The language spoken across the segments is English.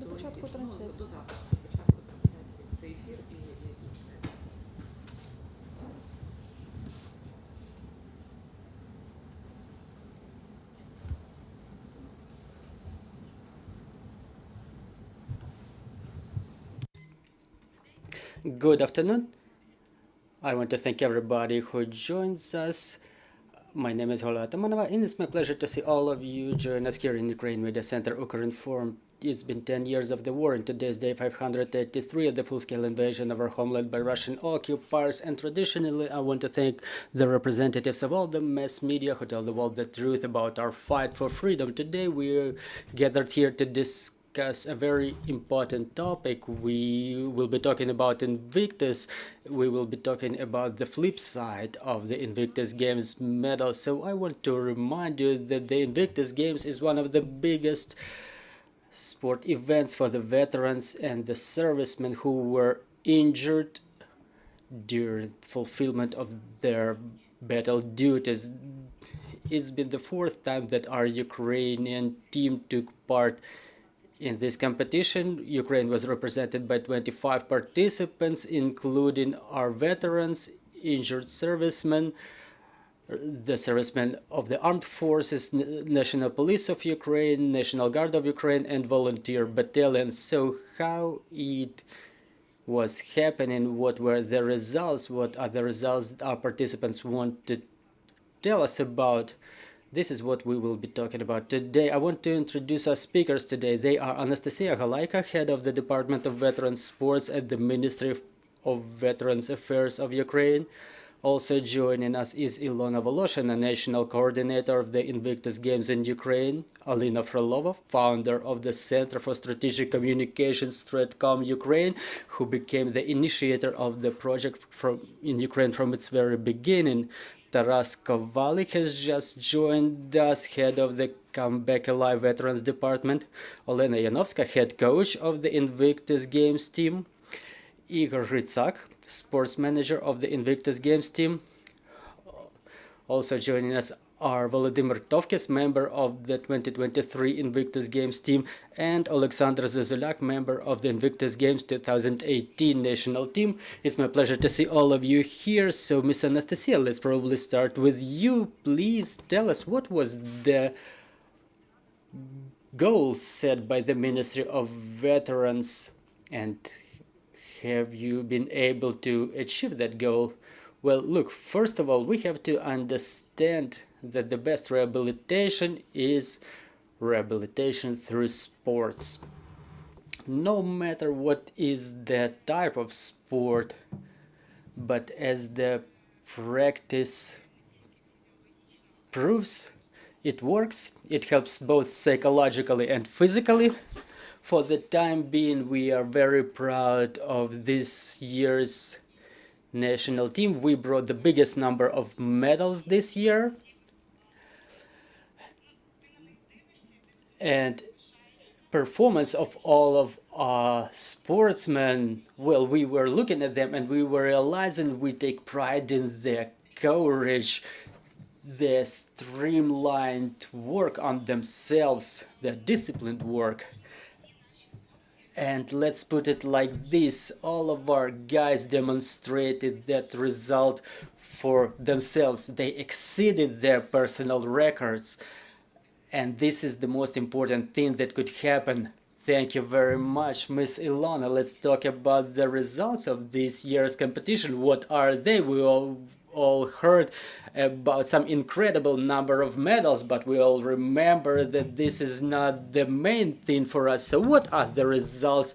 До початку трансляції. До завтра, до початку трансляції. Це ефір і трансляція. Good afternoon. I want to thank everybody who joins us. My name is Hola Atamanova, and it's my pleasure to see all of you join us here in Ukraine Media Center, Ukraine Forum. It's been 10 years of the war, and today's day 583 of the full-scale invasion of our homeland by Russian occupiers. And traditionally, I want to thank the representatives of all the mass media who tell the world the truth about our fight for freedom. Today, we're gathered here to discuss a very important topic. We will be talking about Invictus. We will be talking about the flip side of the Invictus Games medal. So I want to remind you that the Invictus Games is one of the biggest sport events for the veterans and the servicemen who were injured during fulfillment of their battle duties. It's been the fourth time that our Ukrainian team took part in this competition. Ukraine was represented by 25 participants, including our veterans, injured servicemen, the servicemen of the armed forces, National Police of Ukraine, National Guard of Ukraine, and volunteer battalions. So how it was happening, what were the results, what are the results our participants want to tell us about? This is what we will be talking about today. I want to introduce our speakers today. They are Anastasia Galaika, head of the Department of Veterans Sports at the Ministry of Veterans Affairs of Ukraine. Also joining us is Ilona Voloshina, National Coordinator of the Invictus Games in Ukraine, Alina Frolova, founder of the Center for Strategic Communications Stratcom Ukraine, who became the initiator of the project in Ukraine from its very beginning. Taras Kovalik has just joined us, head of the Come Back Alive Veterans Department, Olena Yanovska, head coach of the Invictus Games team, Igor Ritsak, sports manager of the Invictus Games team. Also joining us are Volodymyr Tovkis, member of the 2023 Invictus Games team, and Alexander Zazulak, member of the Invictus Games 2018 national team. It's my pleasure to see all of you here. So, Miss Anastasia, let's probably start with you. Please tell us, what was the goal set by the Ministry of Veterans, and have you been able to achieve that goal? Well, look, first of all, we have to understand that the best rehabilitation is rehabilitation through sports. No matter what is the type of sport, but as the practice proves, it works. It helps both psychologically and physically. For the time being, we are very proud of this year's national team. We brought the biggest number of medals this year. And performance of all of our sportsmen, well, we were looking at them and we were realizing we take pride in their courage, their streamlined work on themselves, their disciplined work. And let's put it like this, all of our guys demonstrated that result for themselves. They exceeded their personal records. And this is the most important thing that could happen. Thank you very much, Miss Ilona. Let's talk about the results of this year's competition. What are they? We all heard about some incredible number of medals, but we all remember that this is not the main thing for us. So what are the results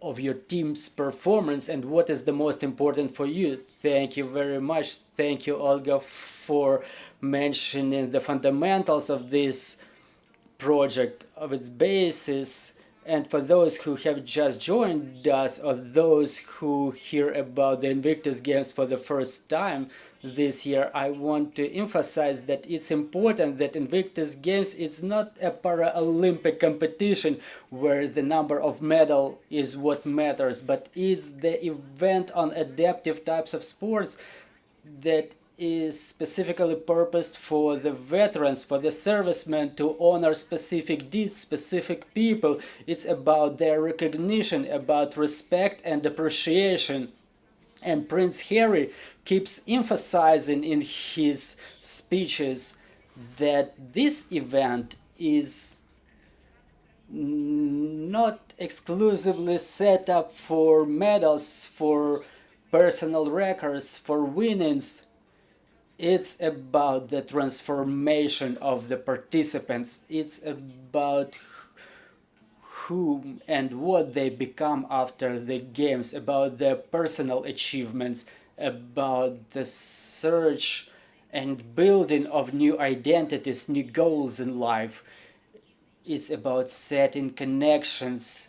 of your team's performance and what is the most important for you. Thank you very much. Thank you, Olga, for mentioning the fundamentals of this project, of its basis. And for those who have just joined us, or those who hear about the Invictus Games for the first time this year, I want to emphasize that it's important that Invictus Games is not a Paralympic competition where the number of medals is what matters, but is the event on adaptive types of sports that is specifically purposed for the veterans, for the servicemen, to honor specific deeds, specific people. It's about their recognition, about respect and appreciation. And Prince Harry keeps emphasizing in his speeches that this event is not exclusively set up for medals, for personal records, for winnings. It's about the transformation of the participants. It's about whom and what they become after the games, about their personal achievements, about the search and building of new identities, new goals in life. It's about setting connections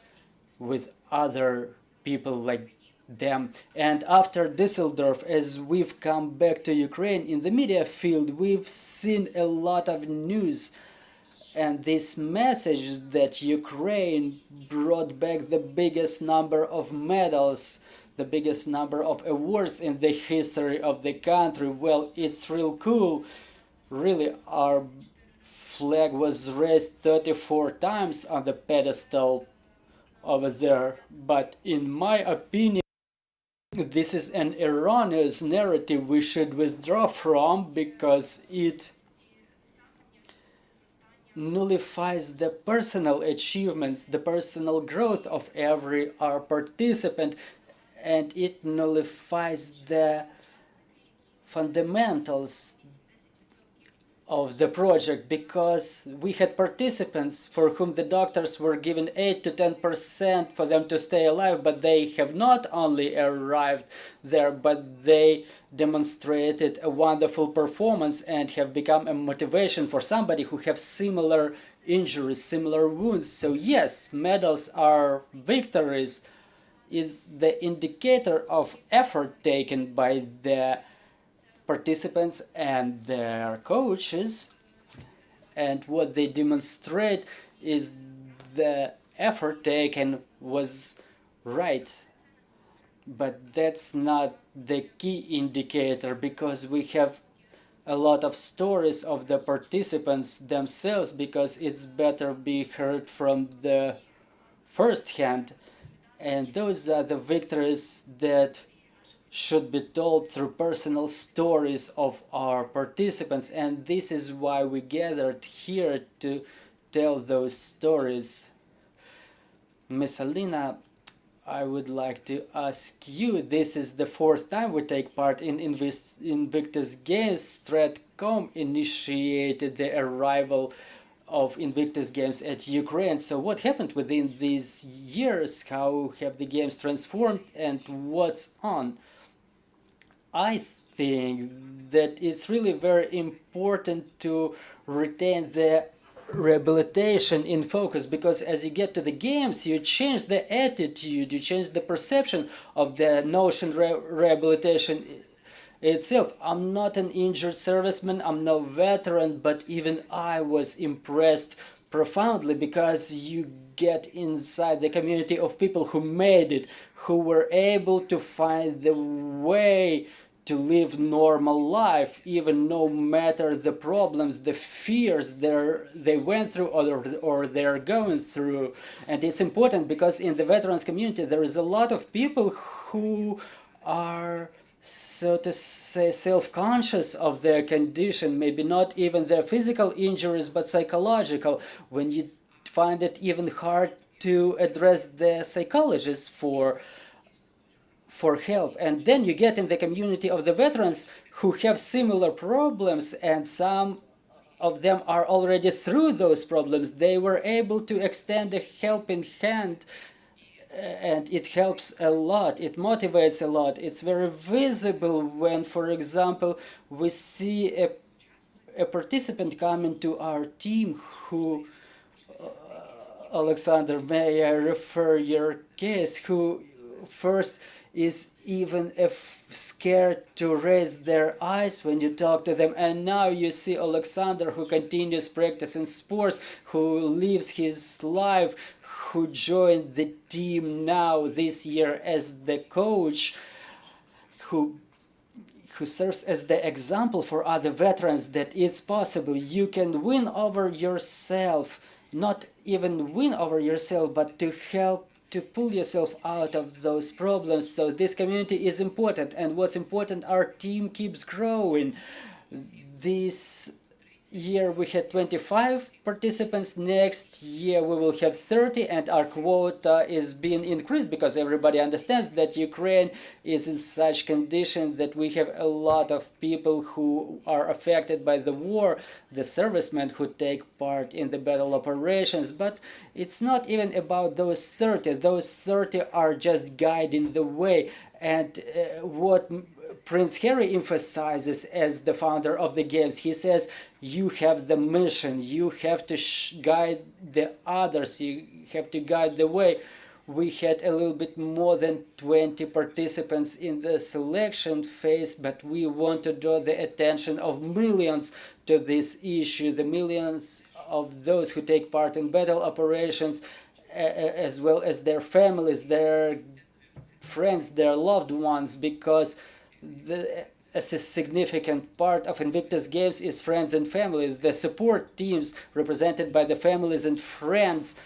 with other people like them. And after Dusseldorf, as we've come back to Ukraine, in the media field, we've seen a lot of news. And this message that Ukraine brought back the biggest number of medals, the biggest number of awards in the history of the country, well, it's real cool. Really, our flag was raised 34 times on the pedestal over there. But in my opinion, this is an erroneous narrative we should withdraw from, because it nullifies the personal achievements, the personal growth of every our participant, and it nullifies the fundamentals of the project, because we had participants for whom the doctors were given 8 to 10% for them to stay alive, but they have not only arrived there, but they demonstrated a wonderful performance and have become a motivation for somebody who have similar injuries, similar wounds. So yes, medals are victories, is the indicator of effort taken by the participants and their coaches, and what they demonstrate is the effort taken was right. But that's not the key indicator, because we have a lot of stories of the participants themselves, because it's better be heard from the first hand, and those are the victories that should be told through personal stories of our participants. And this is why we gathered here, to tell those stories. Miss Alina, I would like to ask you, this is the 4th time we take part in Invictus Games. Stratcom initiated the arrival of Invictus Games at Ukraine. So what happened within these years? How have the games transformed, and what's on? I think that it's really very important to retain the rehabilitation in focus, because as you get to the games, you change the attitude, you change the perception of the notion rehabilitation itself. I'm not an injured serviceman, I'm no veteran, but even I was impressed profoundly, because you get inside the community of people who made it, who were able to find the way to live normal life, even no matter the problems, the fears they went through or they're going through. And it's important, because in the veterans community there is a lot of people who are, so to say, self-conscious of their condition, maybe not even their physical injuries, but psychological, when you find it even hard to address the psychologist for help. And then you get in the community of the veterans who have similar problems, and some of them are already through those problems. They were able to extend a helping hand and it helps a lot, it motivates a lot. It's very visible when, for example, we see a participant coming to our team who, Alexander, may I refer your case, who first is even scared to raise their eyes when you talk to them, and now you see Alexander who continues practicing sports, who lives his life, who joined the team now this year as the coach, who serves as the example for other veterans that it's possible. You can win over yourself, not even win over yourself, but to help to pull yourself out of those problems. So this community is important, and what's important, our team keeps growing. This year we had 25 participants. Next year we will have 30, and our quota is being increased because everybody understands that Ukraine is in such condition that we have a lot of people who are affected by the war, the servicemen who take part in the battle operations. But it's not even about those 30. Those 30 are just guiding the way. And what Prince Harry emphasizes as the founder of the games, he says, you have the mission, you have to guide the others, you have to guide the way. We had a little bit more than 20 participants in the selection phase, but we want to draw the attention of millions to this issue, the millions of those who take part in battle operations, as well as their families, their friends, their loved ones, because as a significant part of Invictus Games is friends and families. The support teams represented by the families and friends,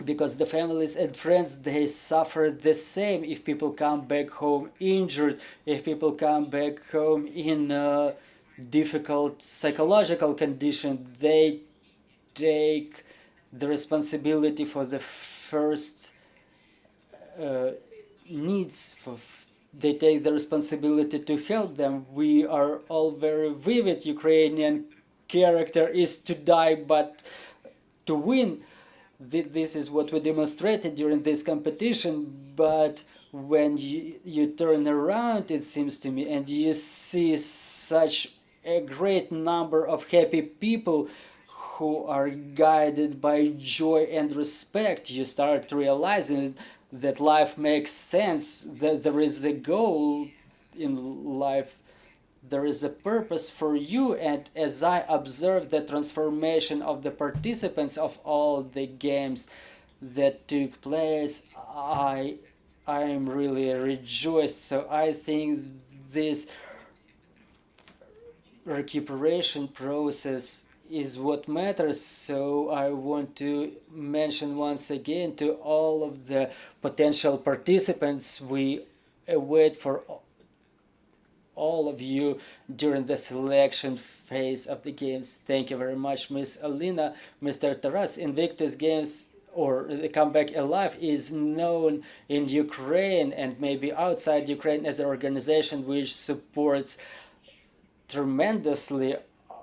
because the families and friends, they suffer the same if people come back home injured, if people come back home in a difficult psychological condition. They take the responsibility for the first needs, they take the responsibility to help them. We are all very vivid. Ukrainian character is to die but to win. This is what we demonstrated during this competition. But when you turn around, it seems to me, and you see such a great number of happy people who are guided by joy and respect, you start realizing that life makes sense, that there is a goal in life, there is a purpose for you. And as I observe the transformation of the participants of all the games that took place, I am really rejoiced. So I think this recuperation process is what matters. So I want to mention once again to all of the potential participants, we await for all of you during the selection phase of the games. Thank you very much, Miss Alina. Mr. Taras, Invictus Games, or the Comeback Alive, is known in Ukraine and maybe outside Ukraine as an organization which supports tremendously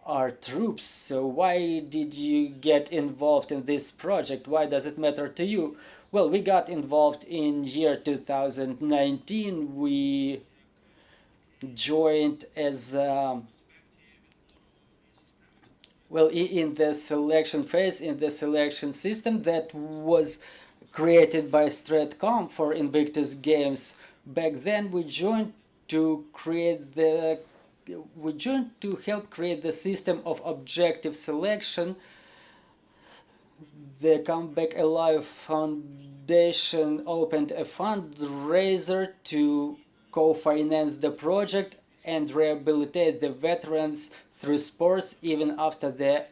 our troops. So why did you get involved in this project? Why does it matter to you? Well, we got involved in year 2019. We joined as well in the selection phase, in the selection system that was created by Stratcom for Invictus Games. Back then we joined to help create the system of objective selection. The Comeback Alive Foundation opened a fundraiser to co-finance the project and rehabilitate the veterans through sports even after the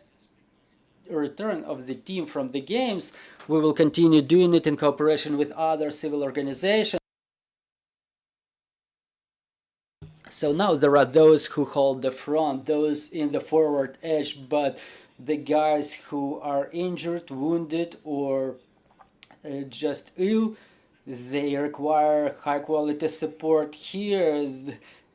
return of the team from the games. We will continue doing it in cooperation with other civil organizations. So now there are those who hold the front, those in the forward edge, but the guys who are injured, wounded, or just ill, they require high quality support here,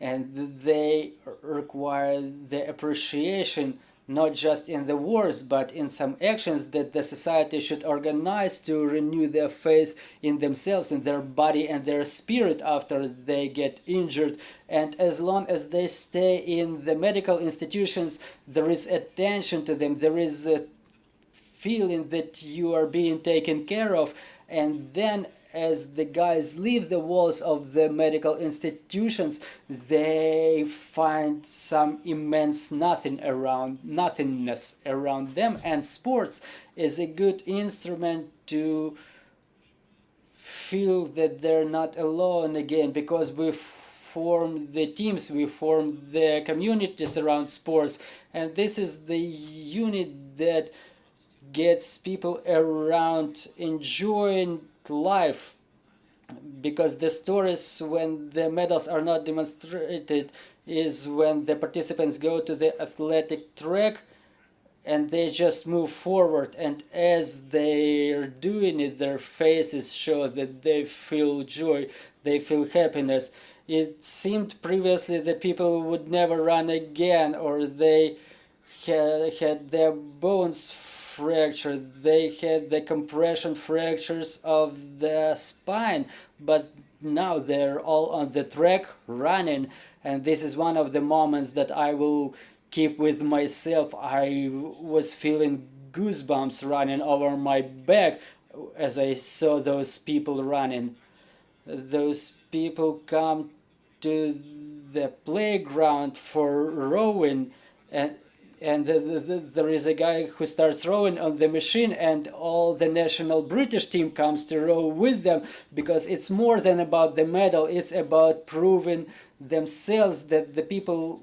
and they require the appreciation not just in the wars, but in some actions that the society should organize to renew their faith in themselves, in their body and their spirit after they get injured. And as long as they stay in the medical institutions, there is attention to them, there is a feeling that you are being taken care of. And then as the guys leave the walls of the medical institutions, they find some immense nothingness around them. And sports is a good instrument to feel that they're not alone again, because we form the teams, we form the communities around sports, and this is the unit that gets people around enjoying life. Because the stories when the medals are not demonstrated is when the participants go to the athletic track and they just move forward, and as they're doing it, their faces show that they feel joy, they feel happiness. It seemed previously that people would never run again, or they had their bones fractured, they had the compression fractures of the spine, but now they're all on the track running. And this is one of the moments that I will keep with myself. I was feeling goosebumps running over my back as I saw those people running. Those people come to the playground for rowing, and there is a guy who starts rowing on the machine, and all the national British team comes to row with them, because it's more than about the medal, it's about proving themselves that the people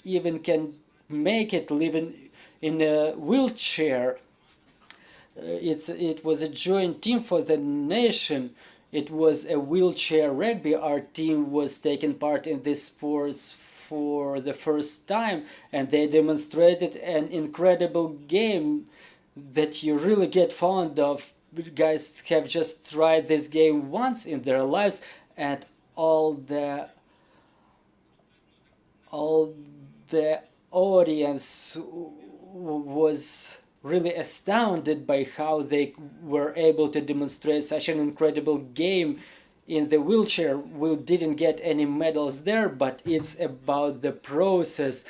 even can make it living in a wheelchair. It was a joint team for the nation. It was a wheelchair rugby. Our team was taking part in this sports for the first time, and they demonstrated an incredible game that you really get fond of. Guys have just tried this game once in their lives, and all the audience was really astounded by how they were able to demonstrate such an incredible game in the wheelchair. We didn't get any medals there, but it's about the process.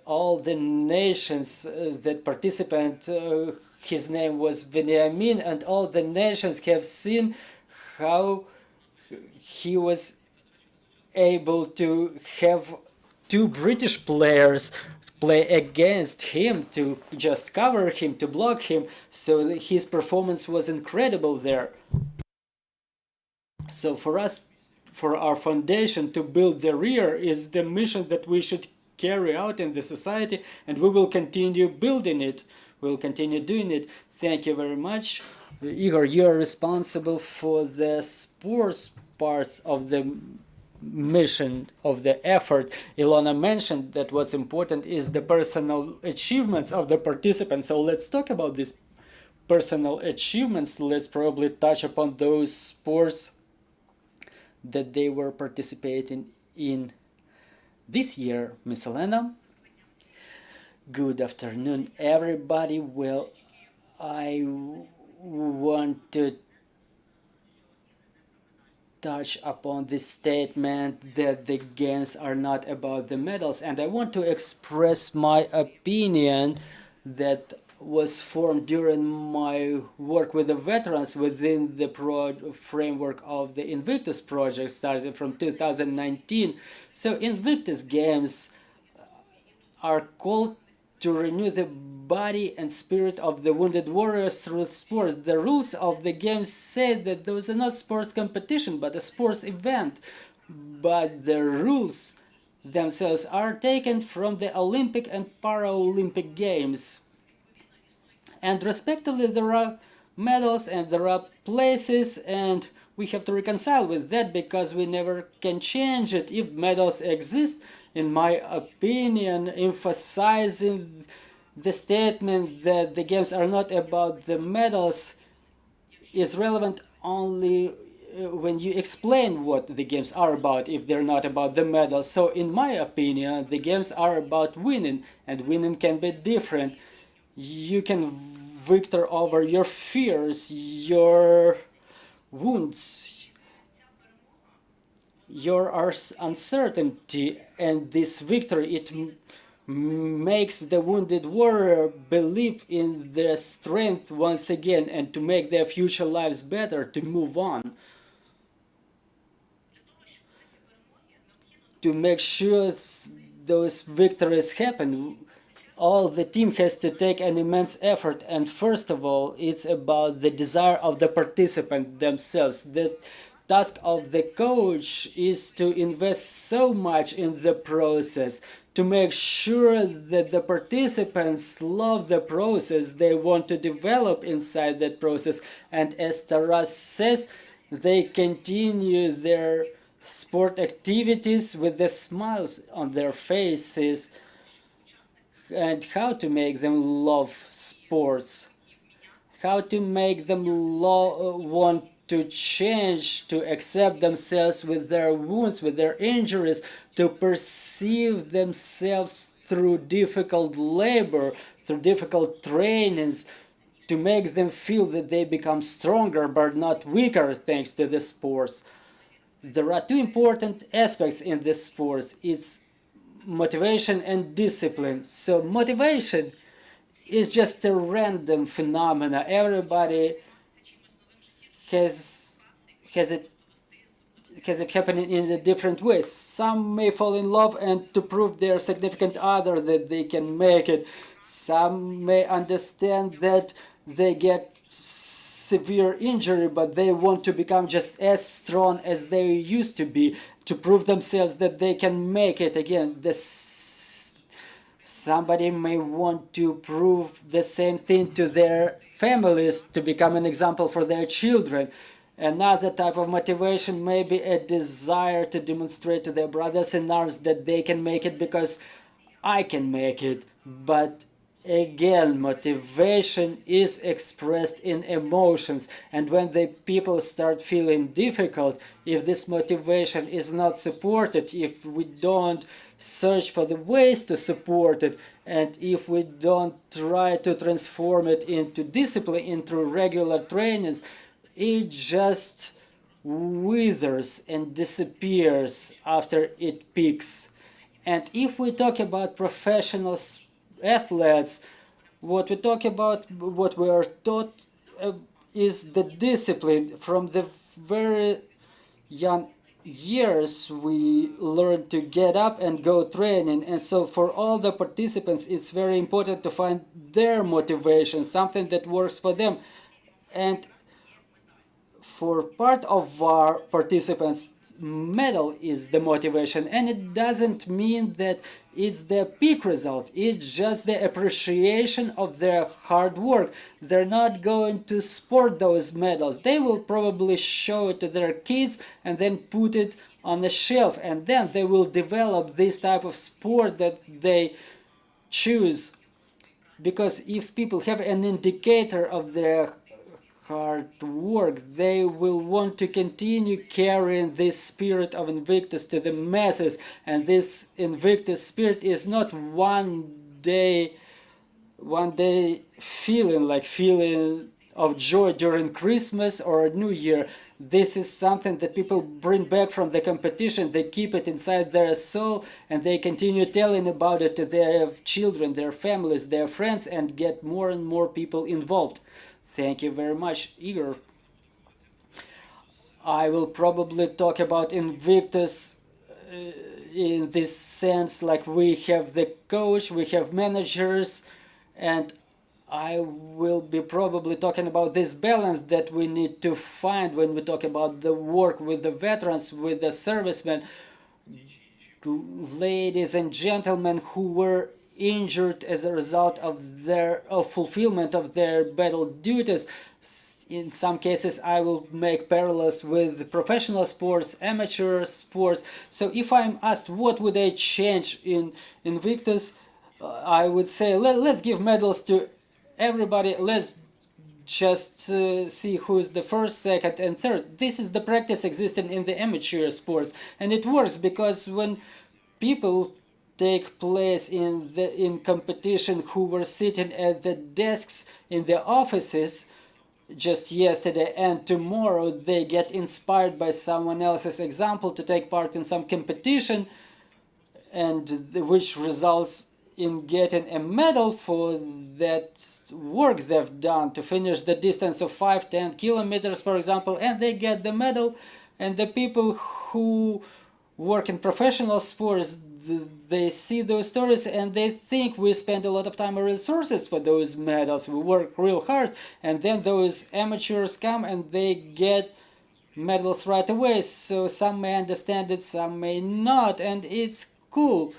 All the nations that participant, his name was Veniamin, and all the nations have seen how he was able to have two British players play against him, to just cover him, to block him. So his performance was incredible there. So for us, for our foundation to build the rear is the mission that we should carry out in the society, and we will continue building it. We'll continue doing it. Thank you very much. Igor, you're responsible for the sports parts of the mission, of the effort. Ilona mentioned that what's important is the personal achievements of the participants. So let's talk about these personal achievements. Let's probably touch upon those sports that they were participating in this year. Miss Elena? Good afternoon, everybody. Well, I want to touch upon this statement that the games are not about the medals, and I want to express my opinion that was formed during my work with the veterans within the framework of the Invictus project starting from 2019. So Invictus Games are called to renew the body and spirit of the wounded warriors through sports. The rules of the games say that those are not sports competition, but a sports event. But the rules themselves are taken from the Olympic and Paralympic Games. And respectively, there are medals and there are places, and we have to reconcile with that because we never can change it if medals exist. In my opinion, emphasizing the statement that the games are not about the medals is relevant only when you explain what the games are about, if they're not about the medals. So in my opinion, the games are about winning, and winning can be different. You can victor over your fears, your wounds, your uncertainty, and this victory, it makes the wounded warrior believe in their strength once again and to make their future lives better, to move on, to make sure those victories happen. All the team has to take an immense effort, and first of all, it's about the desire of the participant themselves. The task of the coach is to invest so much in the process, to make sure that the participants love the process, they want to develop inside that process, and as Taras says, they continue their sport activities with the smiles on their faces. And how to make them love sports, how to make them want to change, to accept themselves with their wounds, with their injuries, to perceive themselves through difficult labor, through difficult trainings, to make them feel that they become stronger but not weaker thanks to the sports. There are two important aspects in this sports. It's motivation and discipline. So motivation is just a random phenomena. Everybody has it happening in a different ways. Some may fall in love and to prove their significant other that they can make it. Some may understand that they get severe injury, but they want to become just as strong as they used to be, to prove themselves that they can make it again. Somebody may want to prove the same thing to their families, to become an example for their children. Another type of motivation may be a desire to demonstrate to their brothers in arms that they can make it because I can make it. But again, motivation is expressed in emotions, and when the people start feeling difficult, if this motivation is not supported, if we don't search for the ways to support it, and if we don't try to transform it into discipline, into regular trainings, it just withers and disappears after it peaks. And if we talk about professional athletes, what we talk about, what we are taught is the discipline. From the very young years we learn to get up and go training, and so for all the participants it's very important to find their motivation, something that works for them. And for part of our participants, medal is the motivation, and it doesn't mean that it's the peak result, it's just the appreciation of their hard work. They're not going to sport those medals, they will probably show it to their kids and then put it on the shelf, and then they will develop this type of sport that they choose. Because if people have an indicator of their hard work, they will want to continue carrying this spirit of Invictus to the masses. And this Invictus spirit is not one day feeling of joy during Christmas or New Year. This is something that people bring back from the competition. They keep it inside their soul, and they continue telling about it to their children, their families, their friends, and get more and more people involved. Thank you very much, Igor. I will probably talk about Invictus in this sense, like we have the coach, we have managers, and I will be probably talking about this balance that we need to find when we talk about the work with the veterans, with the servicemen, ladies and gentlemen who were injured as a result of their fulfillment of their battle duties. In some cases I will make parallels with professional sports, amateur sports. So if I'm asked what would I change in Invictus, I would say let's give medals to everybody, let's just see who's the first, second, and third. This is the practice existing in the amateur sports, and it works because when people take place in competition who were sitting at the desks in the offices just yesterday and tomorrow they get inspired by someone else's example to take part in some competition, and which results in getting a medal for that work they've done to finish the distance of 5-10 kilometers, for example, and they get the medal. And the people who work in professional sports, they see those stories and they think we spend a lot of time and resources for those medals, we work real hard, and then those amateurs come and they get medals right away. So some may understand it, some may not, and it's cool.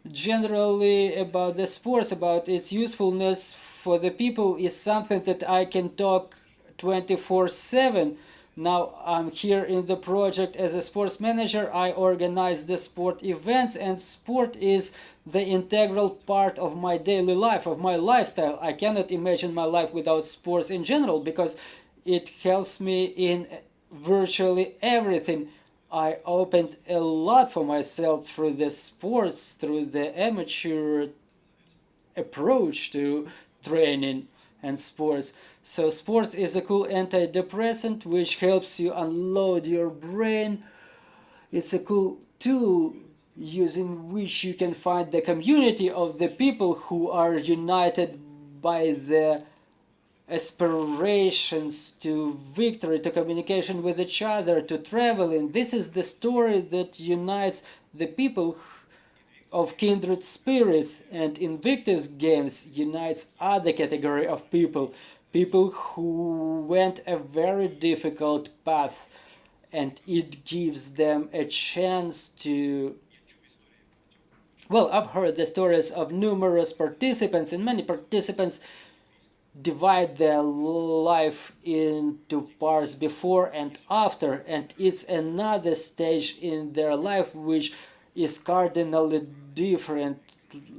Generally about the sports, about its usefulness for the people, is something that I can talk 24/7. Now I'm here in the project as a sports manager. I organize the sport events, and sport is the integral part of my daily life, of my lifestyle. I cannot imagine my life without sports in general because it helps me in virtually everything. I opened a lot for myself through the sports, through the amateur approach to training and sports. So sports is a cool antidepressant which helps you unload your brain. It's a cool tool using which you can find the community of the people who are united by the aspirations to victory, to communication with each other, to traveling. This is the story that unites the people of kindred spirits, and Invictus Games unites other category of people, people who went a very difficult path, and it gives them a chance to... Well, I've heard the stories of numerous participants, and many participants divide their life into parts before and after, and it's another stage in their life which is cardinally different,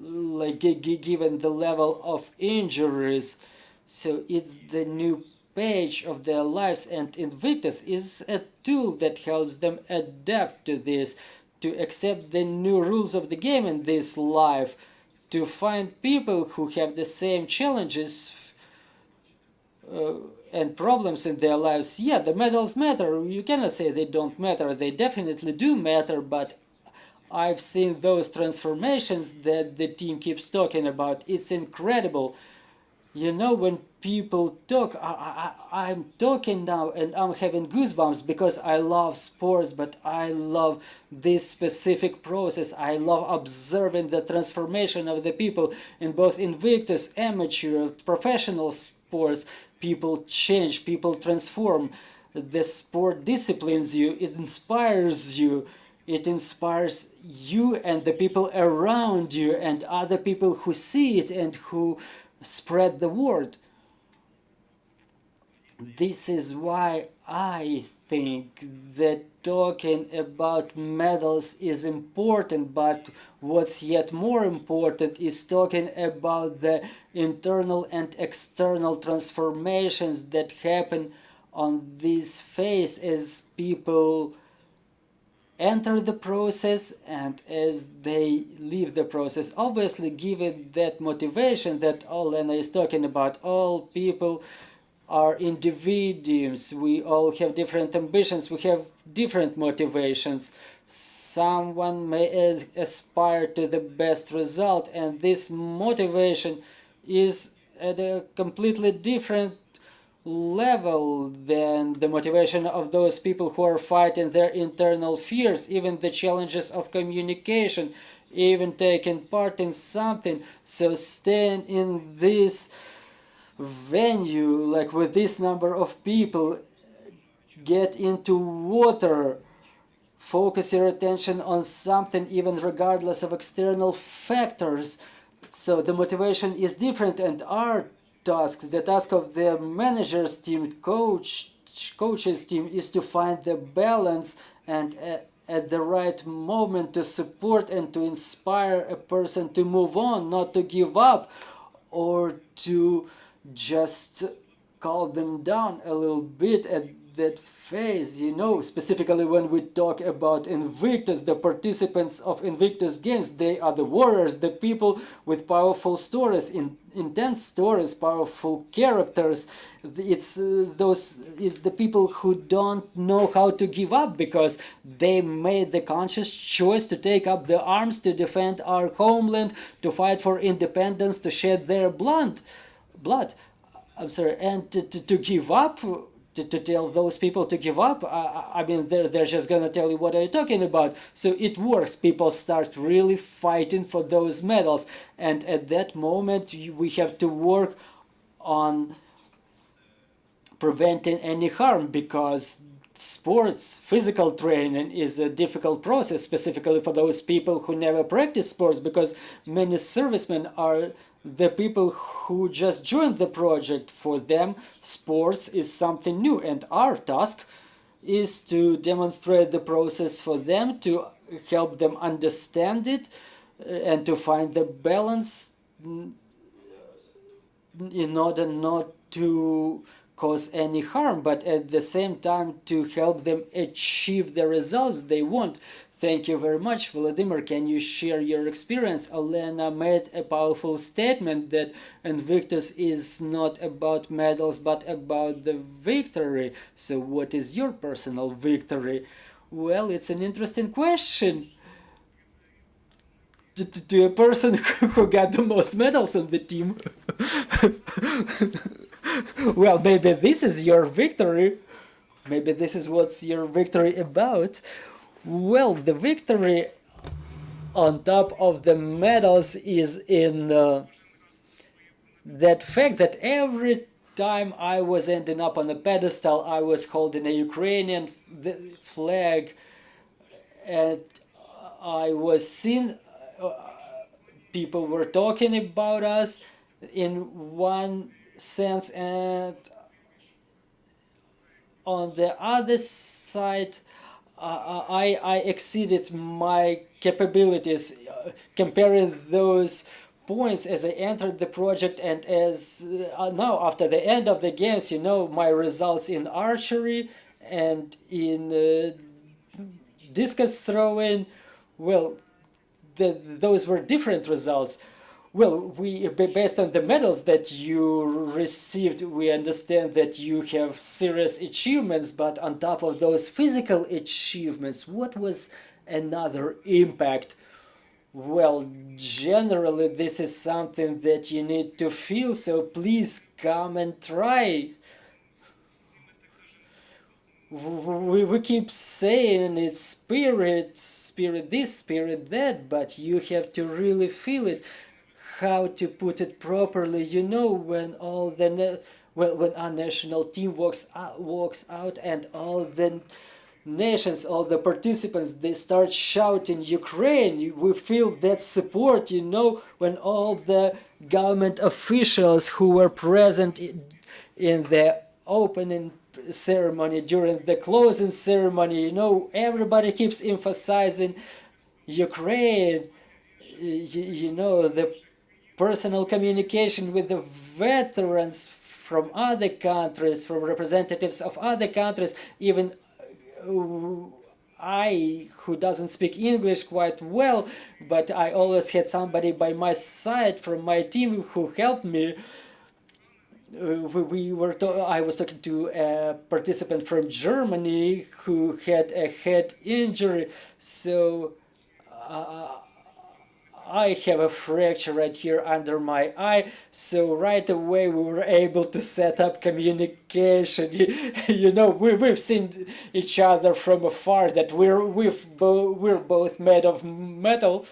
like given the level of injuries. So it's the new page of their lives, and Invictus is a tool that helps them adapt to this, to accept the new rules of the game in this life, to find people who have the same challenges and problems in their lives. Yeah, the medals matter. You cannot say they don't matter. They definitely do matter, but I've seen those transformations that the team keeps talking about. It's incredible. You know, when people talk, I'm talking now and I'm having goosebumps because I love sports, but I love this specific process. I love observing the transformation of the people in both Invictus, amateur, professional sports. People change, people transform. The sport disciplines you, it inspires you. It inspires you and the people around you and other people who see it and who spread the word. This is why I think that talking about medals is important, but what's yet more important is talking about the internal and external transformations that happen on this phase as people enter the process and as they leave the process. Obviously, given that motivation that Olena is talking about, all people are individuals. We all have different ambitions. We have different motivations. Someone may aspire to the best result, and this motivation is at a completely different level than the motivation of those people who are fighting their internal fears, even the challenges of communication, even taking part in something. So staying in this venue, like with this number of people, get into water, focus your attention on something even regardless of external factors. So the motivation is different, and our tasks, the task of the manager's team, coach's team, is to find the balance and at the right moment to support and to inspire a person to move on, not to give up or to just calm them down a little bit at that phase, you know, specifically when we talk about Invictus, the participants of Invictus Games, they are the warriors, the people with powerful stories, intense stories, powerful characters. It's the people who don't know how to give up because they made the conscious choice to take up the arms to defend our homeland, to fight for independence, to shed their blood. I'm sorry, and to give up, to tell those people to give up, I mean, they're just gonna tell you what are you talking about. So it works. People start really fighting for those medals, and at that moment we have to work on preventing any harm, because sports, physical training is a difficult process, specifically for those people who never practice sports, because many servicemen are the people who just joined the project. For them, sports is something new, and our task is to demonstrate the process for them, to help them understand it, and to find the balance in order not to cause any harm, but at the same time to help them achieve the results they want. Thank you very much, Vladimir. Can you share your experience? Elena made a powerful statement that Invictus is not about medals, but about the victory. So what is your personal victory? Well, it's an interesting question. To a person who got the most medals on the team. Well, maybe this is your victory. Maybe this is what's your victory about. Well, the victory on top of the medals is in that fact that every time I was ending up on a pedestal, I was holding a Ukrainian flag, and I was seen. People were talking about us in one sense, and on the other side, I exceeded my capabilities, comparing those points as I entered the project, and as now after the end of the games, you know, my results in archery and in discus throwing, well, those were different results. Well, based on the medals that you received, we understand that you have serious achievements, but on top of those physical achievements, what was another impact? Well, generally, this is something that you need to feel, so please come and try. We keep saying it's spirit this, spirit that, but you have to really feel it. How to put it properly, you know, when all the when our national team walks out and all the nations, all the participants, they start shouting Ukraine. We feel that support, you know, when all the government officials who were present in the opening ceremony, during the closing ceremony, you know, everybody keeps emphasizing Ukraine. You know, the personal communication with the veterans from other countries, from representatives of other countries, even I, who doesn't speak English quite well, but I always had somebody by my side from my team who helped me. I was talking to a participant from Germany who had a head injury, so I have a fracture right here under my eye, so right away we were able to set up communication. You know, we've seen each other from afar, that we're both made of metal,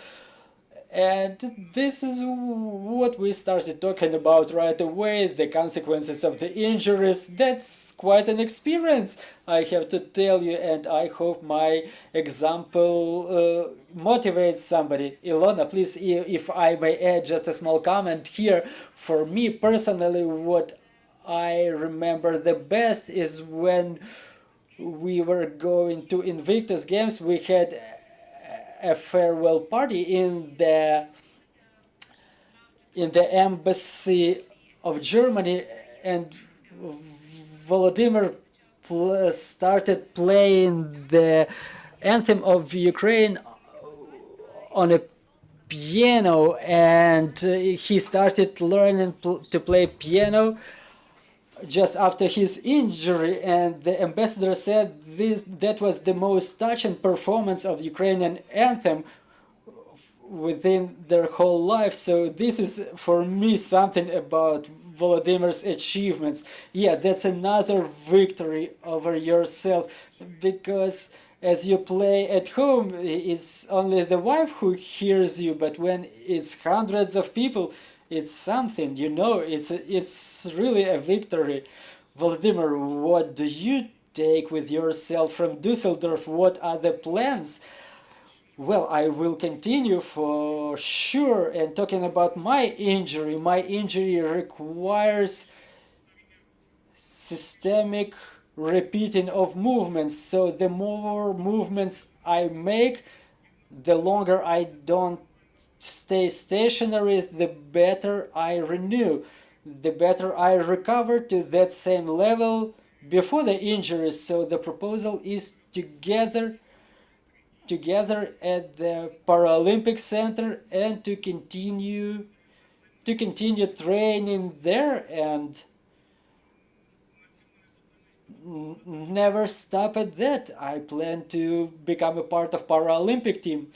and this is what we started talking about right away, the consequences of the injuries. That's quite an experience, I have to tell you, and I hope my example motivates somebody. Ilona, please, if I may add just a small comment here. For me personally, what I remember the best is when we were going to Invictus Games, we had a farewell party in the embassy of Germany, and Volodymyr started playing the anthem of Ukraine on a piano, and he started learning to play piano just after his injury, and the ambassador said that was the most touching performance of the Ukrainian anthem within their whole life. So this is for me something about Volodymyr's achievements. Yeah, that's another victory over yourself, because as you play at home, it's only the wife who hears you, but when it's hundreds of people, it's something, you know, it's really a victory. Volodymyr, what do you take with yourself from Dusseldorf? What are the plans? Well, I will continue for sure. And talking about my injury requires systemic repeating of movements. So the more movements I make, the longer I don't stay stationary, the better I renew, the better I recover to that same level before the injury. So the proposal is together at the Paralympic Center, and to continue training there and never stop at that. I plan to become a part of Paralympic team.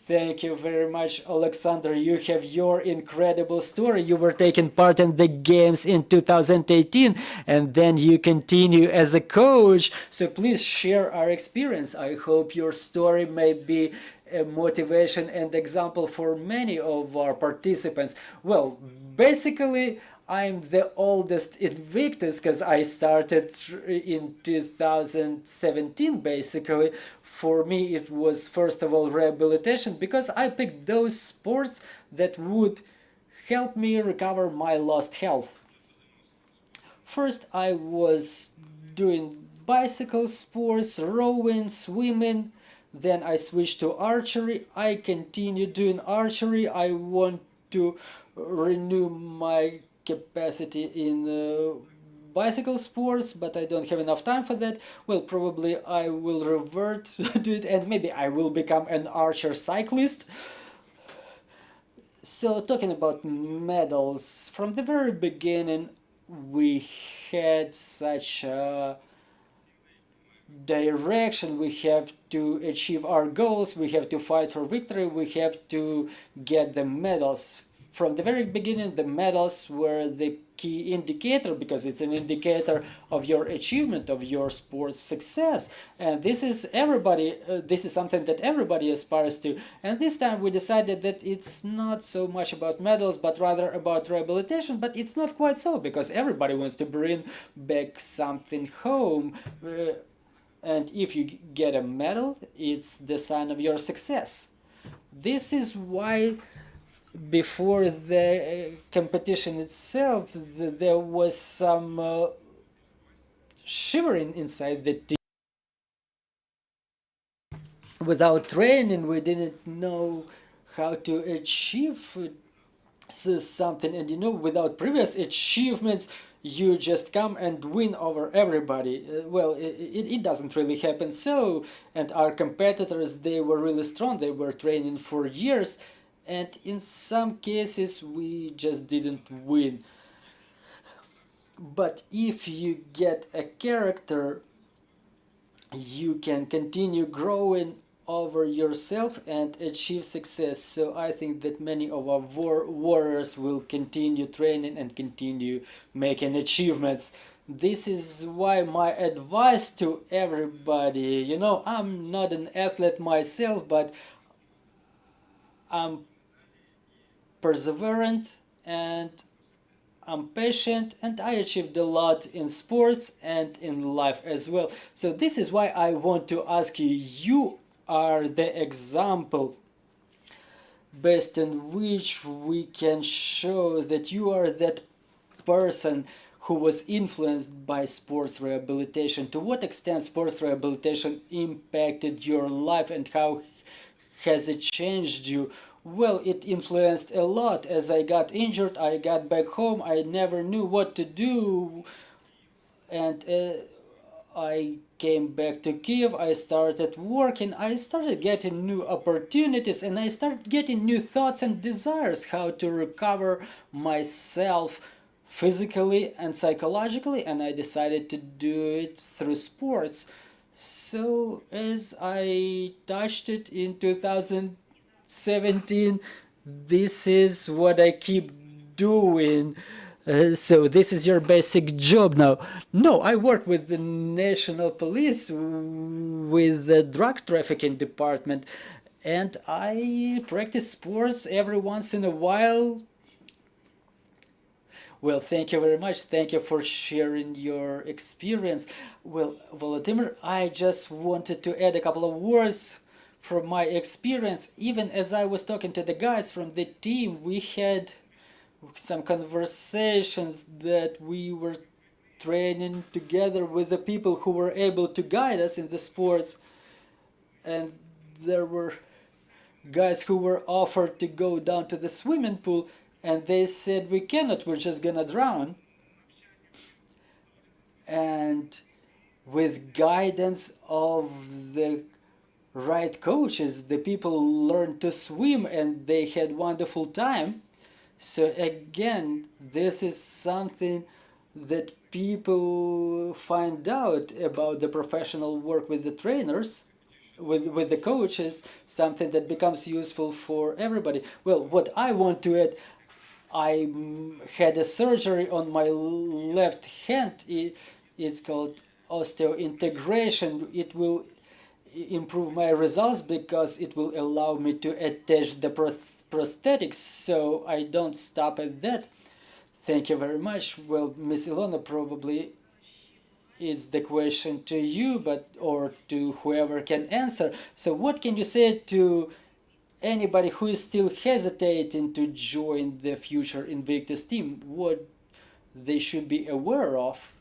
Thank you very much, Alexander. You have your incredible story. You were taking part in the games in 2018, and then you continue as a coach. So please share our experience. I hope your story may be a motivation and example for many of our participants. Well, basically, I'm the oldest Invictus because I started in 2017 basically. For me it was first of all rehabilitation, because I picked those sports that would help me recover my lost health. First I was doing bicycle sports, rowing, swimming, then I switched to archery. I continued doing archery. I want to renew my capacity in bicycle sports, but I don't have enough time for that. Well, probably I will revert to it, and maybe I will become an archer cyclist. So talking about medals, from the very beginning we had such a direction. We have to achieve our goals, we have to fight for victory, we have to get the medals. From the very beginning, the medals were the key indicator, because it's an indicator of your achievement, of your sports success. And this is something that everybody aspires to. And this time we decided that it's not so much about medals, but rather about rehabilitation. But it's not quite so, because everybody wants to bring back something home. And if you get a medal, it's the sign of your success. This is why before the competition itself, there was some shivering inside the team. Without training, we didn't know how to achieve something, and you know, without previous achievements, you just come and win over everybody. Well, it doesn't really happen so. And our competitors, they were really strong. They were training for years, and in some cases we just didn't win. But if you get a character, you can continue growing over yourself and achieve success. So I think that many of our warriors will continue training and continue making achievements. This is why my advice to everybody, you know, I'm not an athlete myself, but I'm perseverant and I'm patient, and I achieved a lot in sports and in life as well. So this is why I want to ask you, you are the example based on which we can show that you are that person who was influenced by sports rehabilitation. To what extent sports rehabilitation impacted your life, and how has it changed you? Well, it influenced a lot. As I got injured, I got back home, I never knew what to do. And I came back to Kiev, I started working, I started getting new opportunities, and I started getting new thoughts and desires how to recover myself physically and psychologically, and I decided to do it through sports. So as I touched it in 2017, this is what I keep doing. So this is your basic job now. No, I work with the national police, with the drug trafficking department, and I practice sports every once in a while. Well, thank you very much. Thank you for sharing your experience. Well, Volodymyr, I just wanted to add a couple of words from my experience. Even as I was talking to the guys from the team, we had some conversations that we were training together with the people who were able to guide us in the sports, and there were guys who were offered to go down to the swimming pool, and they said we cannot, we're just gonna drown. And with guidance of the right coaches, the people learned to swim and they had wonderful time. So again, this is something that people find out about the professional work with the trainers, with the coaches, something that becomes useful for everybody. Well, what I want to add, I had a surgery on my left hand. It's called osteointegration. It will improve my results because it will allow me to attach the prosthetics, so I don't stop at that. Thank you very much. Well, Miss Ilona, probably it's the question to you, but or to whoever can answer. So what can you say to anybody who is still hesitating to join the future Invictus team? What they should be aware of?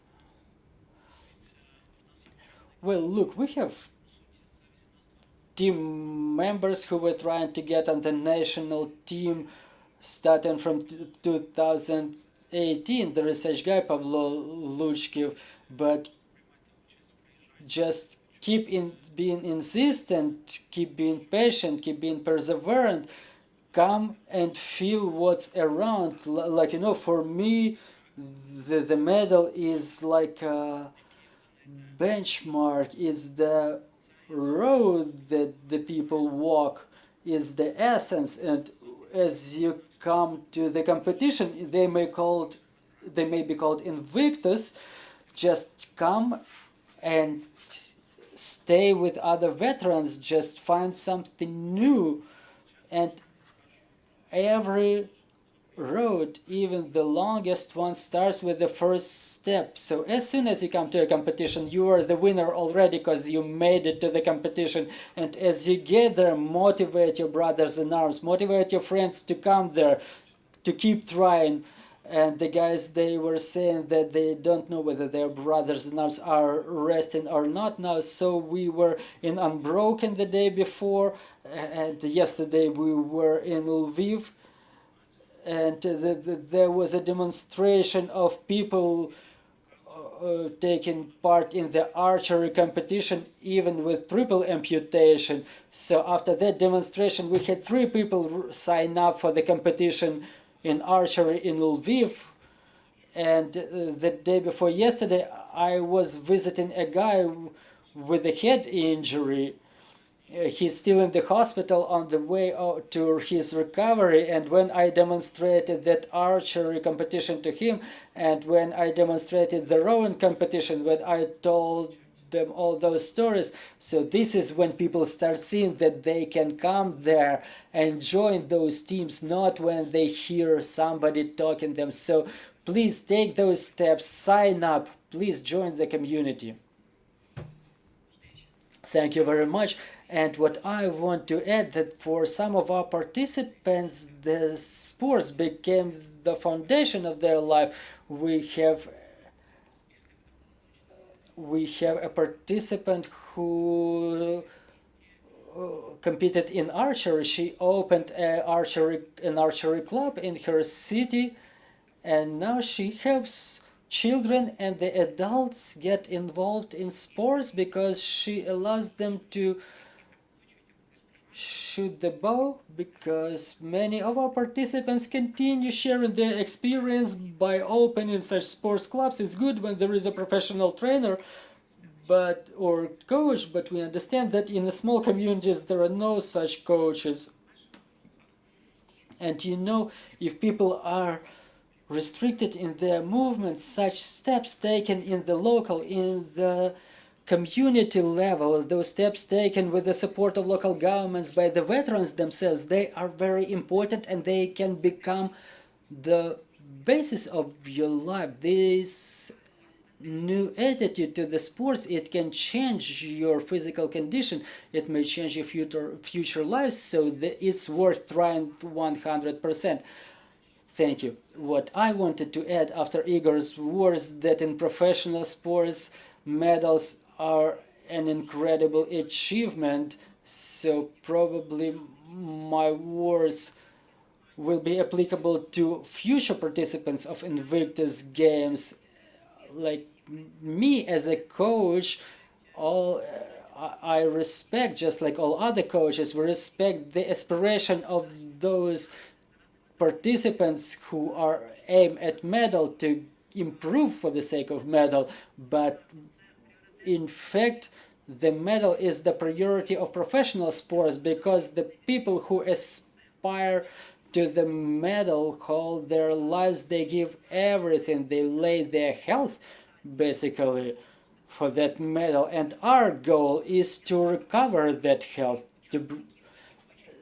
Well, look, we have team members who were trying to get on the national team starting from 2018, the research guy Pavlo Luchkiv, but just keep being insistent, keep being patient, keep being perseverant, come and feel what's around. Like, you know, for me, the medal is like a benchmark, is the road that the people walk, is the essence. And as you come to the competition, they may be called Invictus. Just come and stay with other veterans, just find something new. And every road, even the longest one, starts with the first step. So as soon as you come to a competition, you are the winner already because you made it to the competition. And as you get there, motivate your brothers in arms, motivate your friends to come there, to keep trying. And the guys, they were saying that they don't know whether their brothers in arms are resting or not now. So we were in Unbroken the day before, and yesterday we were in Lviv. And there was a demonstration of people taking part in the archery competition, even with triple amputation. So after that demonstration, we had 3 people sign up for the competition in archery in Lviv. And the day before yesterday, I was visiting a guy with a head injury. He's still in the hospital on the way to his recovery. And when I demonstrated that archery competition to him, and when I demonstrated the rowing competition, when I told them all those stories, so this is when people start seeing that they can come there and join those teams, not when they hear somebody talking them. So please take those steps, sign up, please join the community. Thank you very much. And what I want to add, that for some of our participants, the sports became the foundation of their life. We have a participant who competed in archery. She opened an archery club in her city, and now she helps children and the adults get involved in sports because she allows them to shoot the bow, because many of our participants continue sharing their experience by opening such sports clubs. It's good when there is a professional trainer or coach, but we understand that in the small communities there are no such coaches. And if people are restricted in their movements, such steps taken in the community level, those steps taken with the support of local governments by the veterans themselves, they are very important, and they can become the basis of your life. This new attitude to the sports, it can change your physical condition, it may change your future life, so it's worth trying 100%. Thank you. What I wanted to add after Igor's words, that in professional sports medals are an incredible achievement, so probably my words will be applicable to future participants of Invictus Games. Like me as a coach, I respect, just like all other coaches, we respect the aspiration of those participants who are aim at medal to improve for the sake of medal, but in fact the medal is the priority of professional sports, because the people who aspire to the medal all their lives, they give everything, they lay their health basically for that medal, and our goal is to recover that health.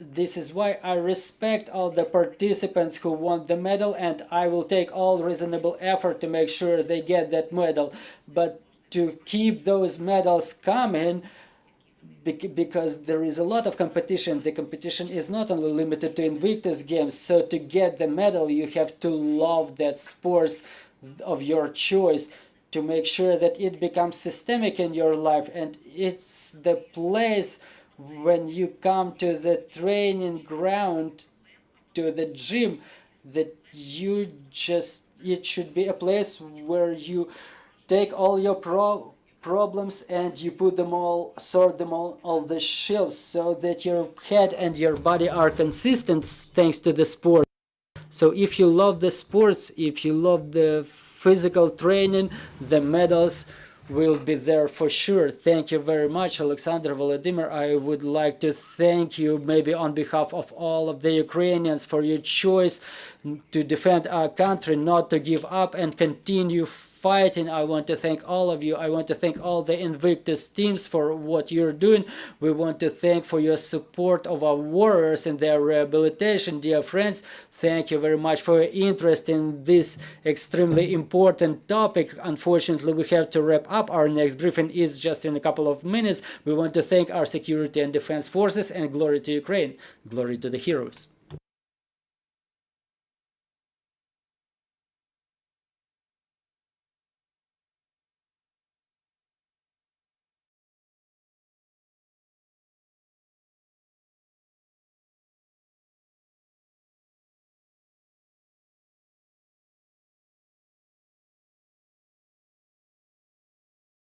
This is why I respect all the participants who want the medal, and I will take all reasonable effort to make sure they get that medal. But to keep those medals coming, because there is a lot of competition, the competition is not only limited to Invictus Games, so to get the medal you have to love that sports of your choice, to make sure that it becomes systemic in your life, and it's the place when you come to the training ground, to the gym, that it should be a place where you take all your problems and you put them all, sort them all the shelves, so that your head and your body are consistent thanks to the sport. So if you love the sports, if you love the physical training, the medals will be there for sure. Thank you very much, Alexander, Volodymyr. I would like to thank you, maybe on behalf of all of the Ukrainians, for your choice to defend our country, not to give up and continue fighting. I want to thank all of you. I want to thank all the Invictus teams for what you're doing. We want to thank for your support of our warriors in their rehabilitation. Dear friends, thank you very much for your interest in this extremely important topic. Unfortunately, we have to wrap up. Our next briefing is just in a couple of minutes. We want to thank our security and defense forces, and glory to Ukraine. Glory to the heroes.